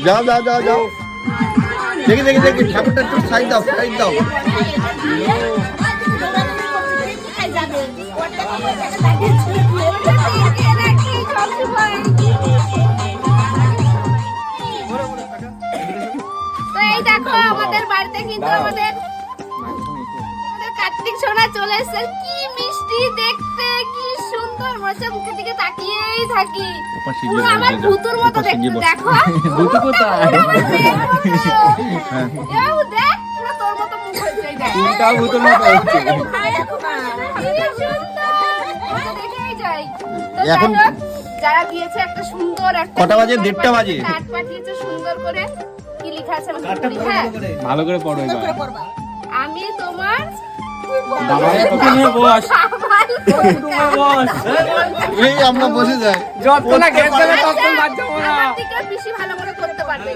যাও যাও যাও যাও দেখি দেখি দেখি ঠাকুরটা একটু সাইড দাও সাইড দাও। তো এই দেখো আমাদের বাড়িতে কিন্তু আমাদের কার্তিক সোনা চলে এসেছে। কি মিষ্টি দেখতে, কি সুন্দর, মনে হচ্ছে মুখের দিকে তাকিয়েই থাকি। পুরো আমার ভূতুর মতো দেখতে। দেখো ভূতু কোথায়? এও দেখ পুরো তোর মতো মুখ হয়েছে। এই দেখ তিনটা ভূতুর মতো হচ্ছে। কি সুন্দর, দেখেই যাই। তো এখন- যাই হোক, যারা দিয়েছে একটা সুন্দর একটা কটা বাজে? 1:30 বাজে। কার্ড পাঠিয়েছে সুন্দর করে। কি লেখা আছে আমি পড়ি, হ্যাঁ? ভালো করে পড়ো এবার। আমি তোমার বাবার তোকে নিয়ে বস। বস। এই আমরা বসে যাই যত না গেছে তত বাদ যাবো না। আমার থেকে বেশি ভালো করে করতে পারবে।